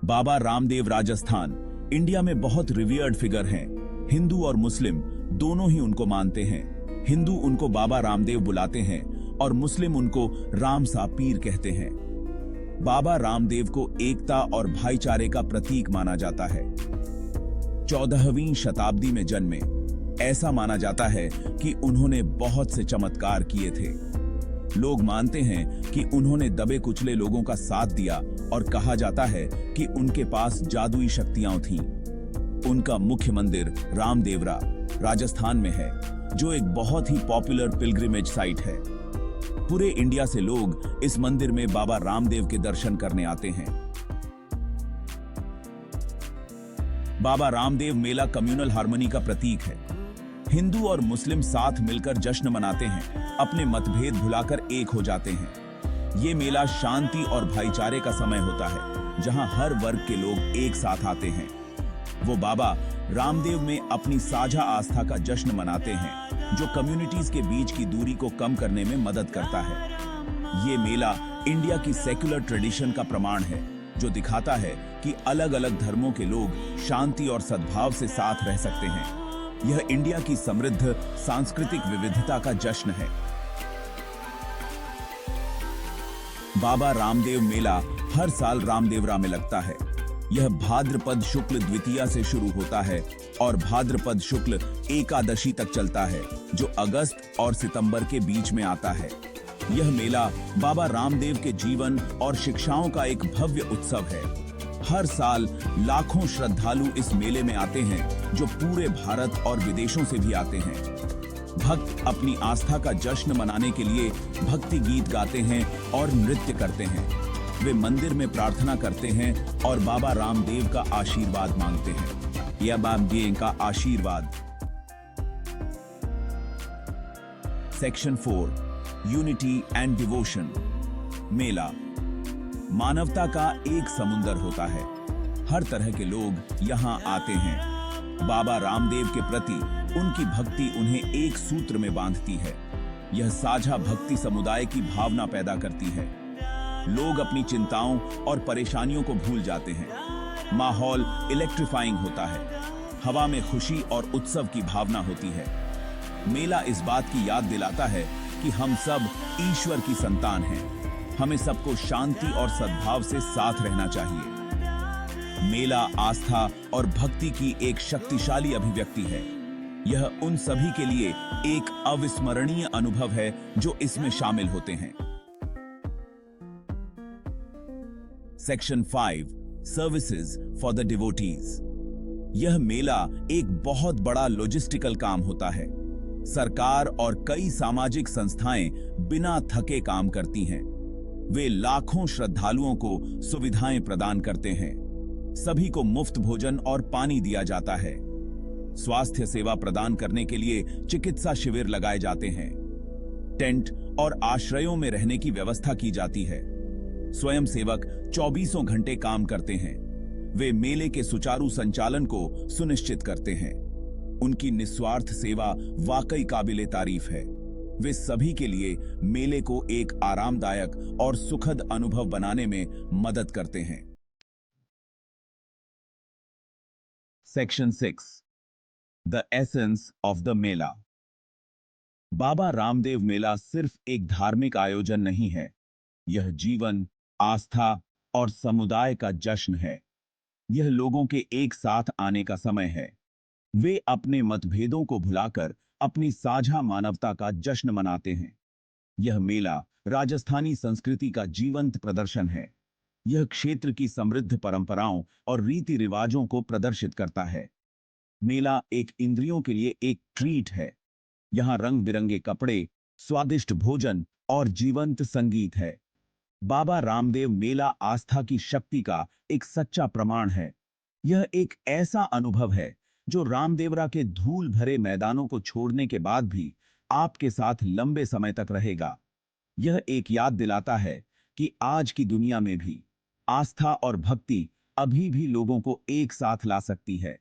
Baba Ramdev Rajasthan India में बहुत revered figure हैं। हिंदू और मुस्लिम दोनों ही उनको मानते हैं। हिंदू उनको बाबा रामदेव बुलाते हैं और मुस्लिम उनको राम सा पीर कहते हैं। बाबा रामदेव को एकता और भाईचारे का प्रतीक माना जाता है। 14वीं शताब्दी में जन्मे। ऐसा माना जाता है कि उन्होंने बहुत से चमत्कार किए थे। लोग मानते हैं कि उन्होंने दबे कुचले लोगों का साथ दिया और कहा जाता है कि उनके पास जादुई शक्तियां थीं। उनका मुख्य मंदिर रामदेवरा राजस्थान में है, जो एक बहुत ही पॉपुलर पिलग्रिमेज साइट है। पूरे इंडिया से लोग इस मंदिर में बाबा रामदेव के दर्शन करने आते हैं। बाबा रामदेव मेला कम्युनल हार्मनी का प्रतीक है। हिंदू और मुस्लिम साथ मिलकर जश्न मनाते हैं, अपने मतभेद भुलाकर एक हो जाते हैं। ये मेला शांति और भाईचारे का समय होता है, जहां हर वर्ग के लोग एक साथ आते हैं। वो बाबा रामदेव में अपनी साझा आस्था का जश्न मनाते हैं, जो कम्युनिटीज के बीच की दूरी को कम करने में मदद करता है। ये मेला इंडिया की सेक्युलर ट्रेडिशन का प्रमाण है, जो दिखाता है कि अलग अलग धर्मों के लोग शांति और सद्भाव से साथ रह सकते हैं। यह इंडिया की समृद्ध सांस्कृतिक विविधता का जश्न है। बाबा रामदेव मेला हर साल रामदेवरा में लगता है। यह भाद्रपद शुक्ल द्वितीया से शुरू होता है और भाद्रपद शुक्ल एकादशी तक चलता है, जो अगस्त और सितंबर के बीच में आता है। यह मेला बाबा रामदेव के जीवन और शिक्षाओं का एक भव्य उत्सव है। हर साल लाखों श्रद्धालु इस मेले में आते हैं, जो पूरे भारत और विदेशों से भी आते हैं। भक्त अपनी आस्था का जश्न मनाने के लिए भक्ति गीत गाते हैं और नृत्य करते हैं। वे मंदिर में प्रार्थना करते हैं और बाबा रामदेव का आशीर्वाद मांगते हैं। यह बाबा का आशीर्वाद। Section 4 unity and devotion. मेला मानवता का एक समुंदर होता है। हर तरह के लोग यहाँ आते हैं। बाबा रामदेव के प्रति उनकी भक्ति उन्हें एक सूत्र में बांधती है। यह साझा भक्ति समुदाय की भावना पैदा करती है। लोग अपनी चिंताओं और परेशानियों को भूल जाते हैं। माहौल इलेक्ट्रीफाइंग होता है। हवा में खुशी और उत्सव की भावना होती है। मेला इस बात की याद दिलाता है कि हम सब ईश्वर की संतान हैं। हमें सबको शांति और सद्भाव से साथ रहना चाहिए। मेला आस्था और भक्ति की एक शक्तिशाली अभिव्यक्ति है। यह उन सभी के लिए एक अविस्मरणीय अनुभव है जो इसमें शामिल होते हैं। Section 5 services for the devotees. यह मेला एक बहुत बड़ा लॉजिस्टिकल काम होता है। सरकार और कई सामाजिक संस्थाएं बिना थके काम करती हैं। वे लाखों श्रद्धालुओं को सुविधाएं प्रदान करते हैं। सभी को मुफ्त भोजन और पानी दिया जाता है। स्वास्थ्य सेवा प्रदान करने के लिए चिकित्सा शिविर लगाए जाते हैं। टेंट और आश्रयों में रहने की व्यवस्था की जाती है। स्वयंसेवक 24 घंटे काम करते हैं। वे मेले के सुचारू संचालन को सुनिश्चित करते हैं। उनकी निस्वार्थ सेवा वाकई काबिले तारीफ है। वे सभी के लिए मेले को एक आरामदायक और सुखद अनुभव बनाने में मदद करते हैं। Section 6 the essence of the mela. Baba Ramdev मेला सिर्फ एक धार्मिक आयोजन नहीं है। यह जीवन, आस्था और समुदाय का जश्न है। यह लोगों के एक साथ आने का समय है। वे अपने मतभेदों को भुलाकर अपनी साझा मानवता का जश्न मनाते हैं। यह मेला राजस्थानी संस्कृति का जीवंत प्रदर्शन है। यह क्षेत्र की समृद्ध परंपराओं और रीति रिवाजों को प्रदर्शित करता है। मेला एक इंद्रियों के लिए एक ट्रीट है। यहाँ रंग बिरंगे कपड़े, स्वादिष्ट भोजन और जीवंत संगीत है। बाबा रामदेव मेला आस्था की शक्ति का एक सच्चा प्रमाण है। यह एक ऐसा अनुभव है जो रामदेवरा के धूल भरे मैदानों को छोड़ने के बाद भी आपके साथ लंबे समय तक रहेगा। यह एक याद दिलाता है कि आज की दुनिया में भी आस्था और भक्ति अभी भी लोगों को एक साथ ला सकती है।